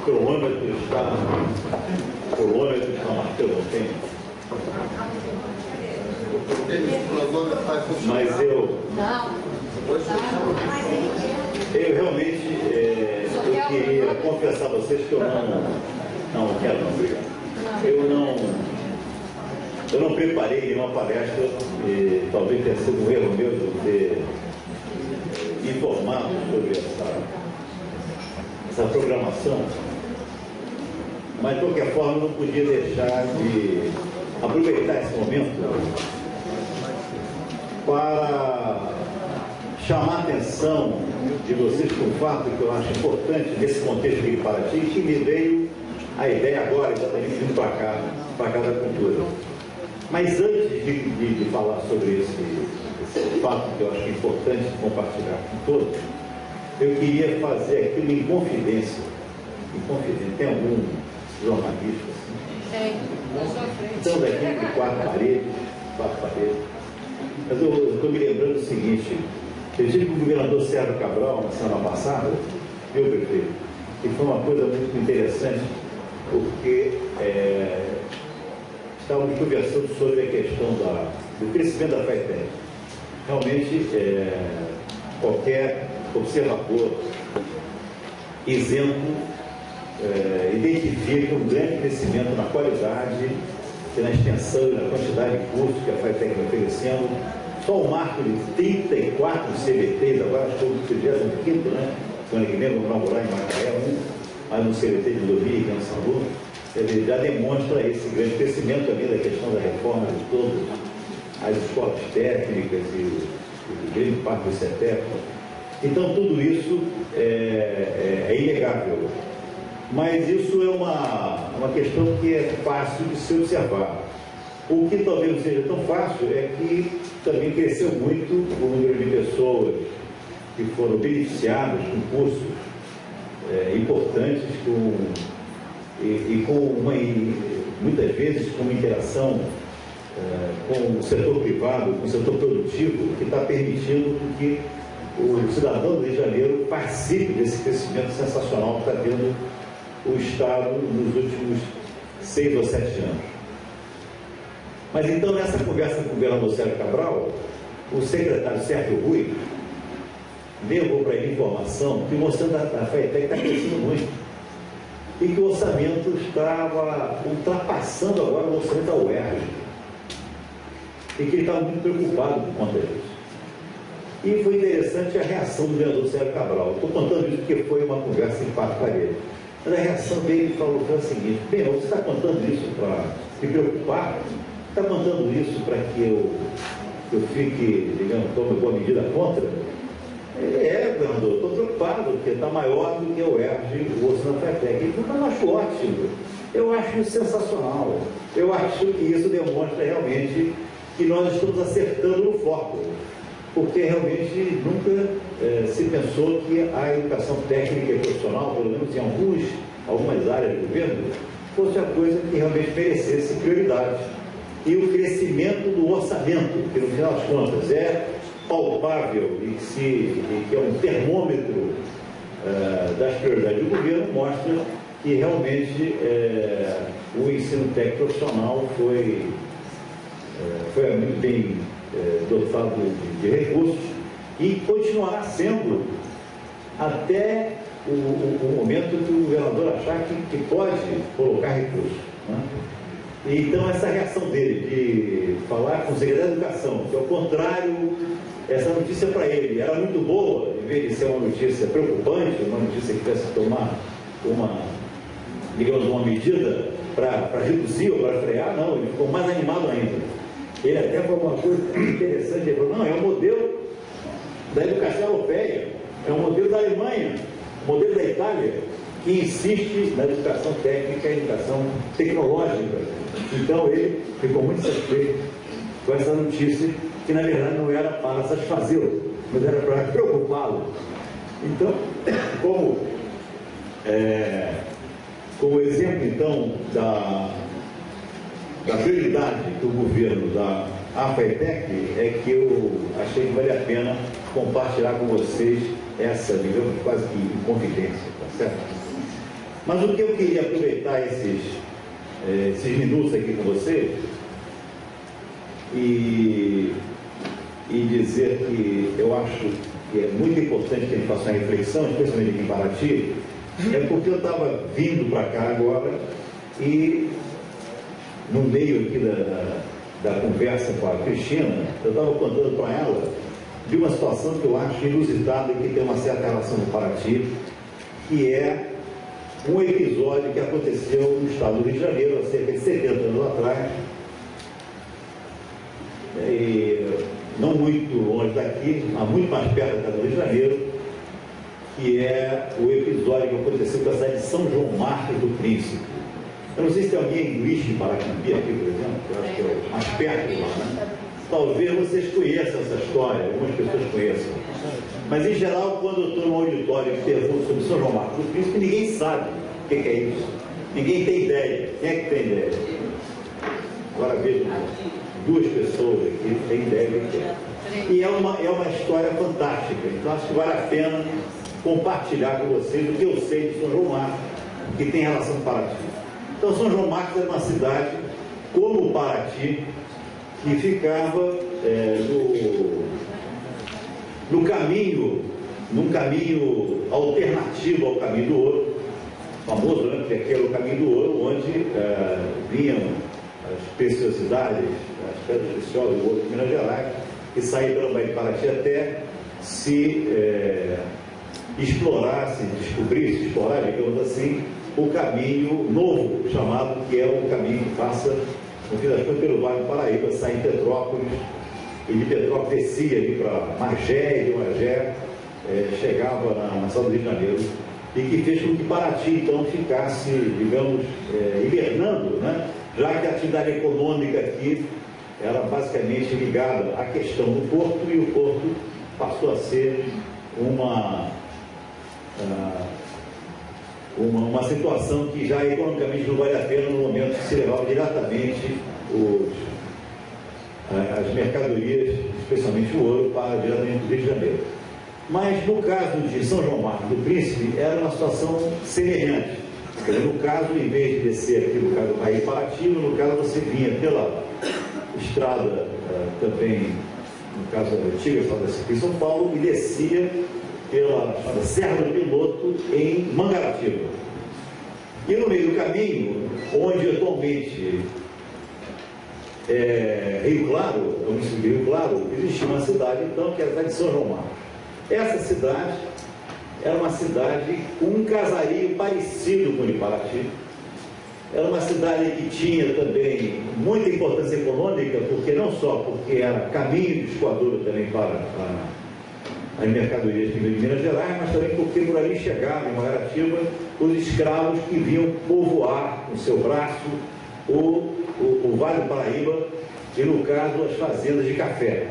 cronômetro está marcando o tempo. Mas eu realmente eu queria confessar a vocês que eu não quero não brigar. Eu não preparei nenhuma palestra e talvez tenha sido um erro meu de ter informado sobre essa programação, mas de qualquer forma não podia deixar de aproveitar esse momento para chamar a atenção de vocês para um fato que eu acho importante nesse contexto aqui de Paraty, que me veio a ideia agora, exatamente vindo para cá da cultura. Mas antes de falar sobre esse fato que eu acho importante compartilhar com todos, eu queria fazer aqui uma inconfidência. Tem algum jornalista assim? Tem. Então, daqui de quatro paredes. Mas eu estou me lembrando o seguinte: eu tive com o governador Sérgio Cabral na semana passada, viu, prefeito? E foi uma coisa muito interessante, porque estávamos conversando sobre a questão do crescimento da FATEC. Realmente, qualquer observador isento identifica um grande crescimento na qualidade e na extensão e na quantidade de cursos que a FATEC está oferecendo. Só o marco de 34 CBTs, agora acho que é o 35º, né? Semana que vem vamos inaugurar em Macaé, mas no CBT de Dormir, que é um Salvador. Ele já demonstra esse grande crescimento também da questão da reforma de todas as escolas técnicas e grande parte do CETEP. Então, tudo isso é inegável. Mas isso é uma questão que é fácil de se observar. O que talvez não seja tão fácil é que também cresceu muito o número de pessoas que foram beneficiadas com cursos importantes, muitas vezes com uma interação com o setor privado, com o setor produtivo, que está permitindo que o cidadão do Rio de Janeiro participe desse crescimento sensacional que está tendo o Estado nos últimos 6 ou 7 anos. Mas então, nessa conversa com o governador Sérgio Cabral, o secretário Sérgio Rui levou para ele informação que o orçamento da FATEC está crescendo muito e que o orçamento estava ultrapassando agora o orçamento da UERJ e que ele estava muito preocupado por conta disso. E foi interessante a reação do governador Sérgio Cabral. Estou contando isso porque foi uma conversa em 4 paredes. Mas a reação dele foi o seguinte: bem, você está contando isso para se preocupar? Está contando isso para que eu fique, digamos, tome boa medida contra? Governador, estou preocupado, porque está maior do que o ERJ, o orçamento da FATEC. Ele falou: eu acho ótimo, eu acho sensacional, eu acho que isso demonstra realmente que nós estamos acertando no foco, porque realmente nunca se pensou que a educação técnica e profissional, pelo menos em algumas áreas do governo, fosse a coisa que realmente merecesse prioridade. E o crescimento do orçamento, que no final das contas é palpável e que é um termômetro das prioridades do governo, mostra que realmente o ensino técnico profissional foi muito bem dotado de recursos e continuará sendo até o momento que o governador achar que pode colocar recursos, né? Então, essa reação dele de falar com o secretário de Educação, que ao contrário, essa notícia para ele era muito boa, em vez de ser uma notícia preocupante, uma notícia que tivesse que tomar uma medida para reduzir ou para frear, não, ele ficou mais animado ainda. Ele até falou uma coisa interessante, ele falou: não, é o modelo da educação europeia, é o modelo da Alemanha, o modelo da Itália, que insiste na educação técnica e educação tecnológica. Então ele ficou muito satisfeito com essa notícia, que na verdade não era para satisfazê-lo, mas era para preocupá-lo. Então, como exemplo então da prioridade do governo da FATEC, é que eu achei que vale a pena compartilhar com vocês essa, digamos, quase que confidência, tá certo? Mas o que eu queria aproveitar esses minutos aqui com vocês e dizer que eu acho que é muito importante que a gente faça uma reflexão, especialmente aqui em Paraty, é porque eu estava vindo para cá agora e no meio aqui da conversa com a Cristina, eu estava contando para ela de uma situação que eu acho inusitada e que tem uma certa relação com Paraty, que é um episódio que aconteceu no estado do Rio de Janeiro, há cerca de 70 anos atrás, e não muito longe daqui, mas muito mais perto do Rio de Janeiro, que é o episódio que aconteceu com a cidade de São João Marcos do Príncipe. Eu não sei se tem alguém em Luís de Paracambi aqui, por exemplo, que eu acho que é o mais perto de lá, né? Talvez vocês conheçam essa história, algumas pessoas conheçam. Mas, em geral, quando eu estou no auditório e pergunto sobre São João Marcos do Príncipe, ninguém sabe o que é isso. Ninguém tem ideia. Quem é que tem ideia? Agora vejo duas pessoas aqui que têm ideia do que é. E é uma história fantástica. Então, acho que vale a pena compartilhar com vocês o que eu sei de São João Marcos, que tem relação com Paraty. Então, São João Marcos era uma cidade, como Paraty, que ficava num caminho alternativo ao caminho do ouro, famoso, né? Porque aquele é o caminho do ouro, onde vinham as preciosidades, as pedras preciosas do ouro de Minas Gerais, que saíam pelo Baía de Paraty até se explorar, digamos assim, o caminho novo, chamado, que é o caminho que passa, no fim das contas, pelo Vale do Paraíba, sai em Petrópolis, e de Petrópolis descia ali para Magé, e de Magé chegava na cidade do Rio de Janeiro, e que fez com que Paraty, então, ficasse, digamos, hibernando, né? Já que a atividade econômica aqui era basicamente ligada à questão do porto, e o porto passou a ser uma situação que já economicamente não vale a pena no momento que se levava diretamente as mercadorias, especialmente o ouro, para diretamente do Rio de Janeiro. Mas no caso de São João Marcos do Príncipe, era uma situação semelhante. No caso, em vez de descer aqui no caso do Baía de Paraty, no caso você vinha pela estrada também, no caso da antiga estrada de São Paulo, e descia pela Serra do Piloto em Mangaratiba. E no meio do caminho, onde atualmente Rio Claro, o município de Rio Claro, existia uma cidade então que era a cidade de São João Marcos. Essa cidade era uma cidade com um casario parecido com o de Paraty. Era uma cidade que tinha também muita importância econômica, porque não só porque era caminho de escoador também para as mercadorias que vinham de Minas Gerais, mas também porque por ali chegavam em Mangaratiba os escravos que vinham povoar no seu braço o Vale do Paraíba e, no caso, as fazendas de café.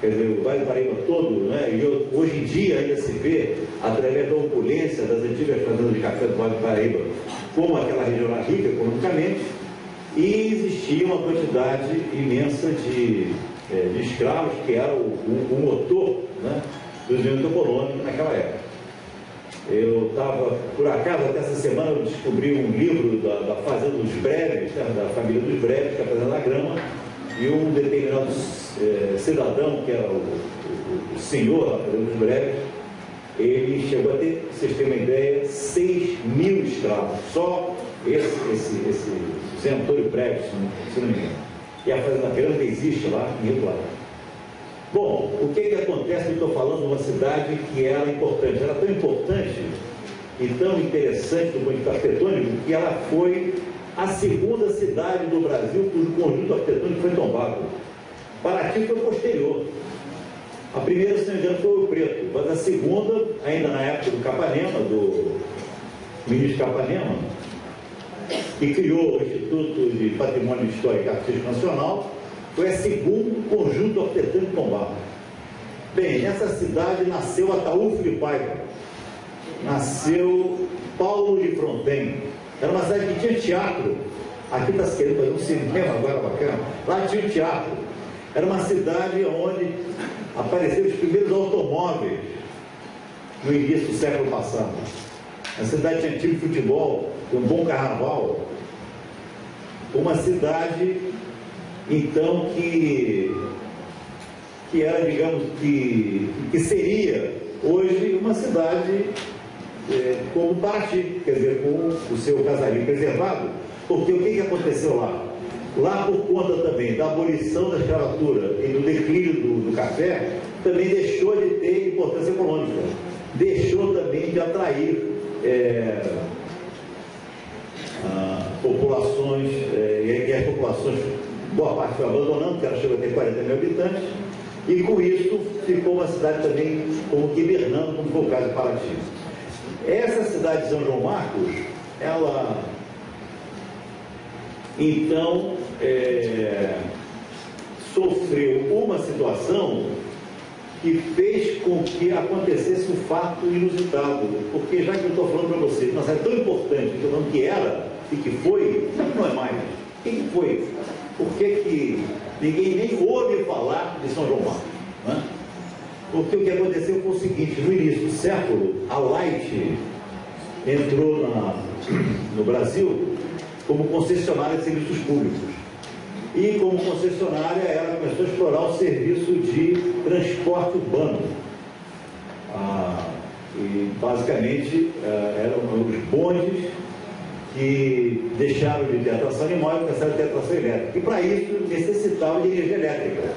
Quer dizer, o Vale do Paraíba todo, né? E hoje em dia ainda se vê, através da opulência das antigas fazendas de café do Vale do Paraíba, como aquela região era rica economicamente, e existia uma quantidade imensa de escravos, que era o motor, né, do desenvolvimento econômico naquela época. Eu estava, por acaso, até essa semana eu descobri um livro da Fazenda dos Breves, né, da família dos Breves, que é a Fazenda da Grama, e um determinado cidadão, que era o senhor da Fazenda dos Breves, ele chegou a ter, para vocês terem uma ideia, 6.000 escravos, só esse Zé Antônio Breves, se não me engano. E a Fazenda da Grama existe lá em Rio Claro. Bom, o que acontece? Eu estou falando de uma cidade que era importante. Era tão importante e tão interessante do ponto de vista arquitetônico que ela foi a segunda cidade do Brasil cujo conjunto arquitetônico foi tombado. Paraty foi posterior. A primeira, se não me engano, foi o Preto, mas a segunda, ainda na época do Capanema, do ministro Capanema, que criou o Instituto de Patrimônio Histórico e Artístico Nacional, foi a segundo conjunto arquitetônico tombado. Bem, nessa cidade nasceu Ataúfo de Paiva, nasceu Paulo de Fronten. Era uma cidade que tinha teatro. Aqui está se querendo fazer um cinema agora bacana. Lá tinha um teatro. Era uma cidade onde apareceram os primeiros automóveis no início do século passado. uma cidade tinha time de futebol, um bom carnaval, uma cidade, então, que era, digamos, que seria hoje uma cidade como Paraty, quer dizer, com o seu casario preservado, porque o que aconteceu lá? Lá, por conta também da abolição da escravatura e do declínio do café, também deixou de ter importância econômica, deixou também de atrair populações, e as populações, boa parte foi abandonando, porque ela chegou a ter 40 mil habitantes, e com isso ficou uma cidade também como que hibernando, como foi o caso de Paraty. Essa cidade de São João Marcos, ela, então, sofreu uma situação que fez com que acontecesse um fato inusitado, porque já que eu estou falando para vocês, uma cidade tão importante, estou falando que era e que foi, não é mais. O que foi? Por que ninguém nem ouve falar de São João Marcos? Né? Porque o que aconteceu foi o seguinte: no início do século, a Light entrou no Brasil como concessionária de serviços públicos. E como concessionária, ela começou a explorar o serviço de transporte urbano. E basicamente eram os bondes que deixaram de ter atração animal e começaram a ter atração elétrica. E para isso necessitavam de energia elétrica.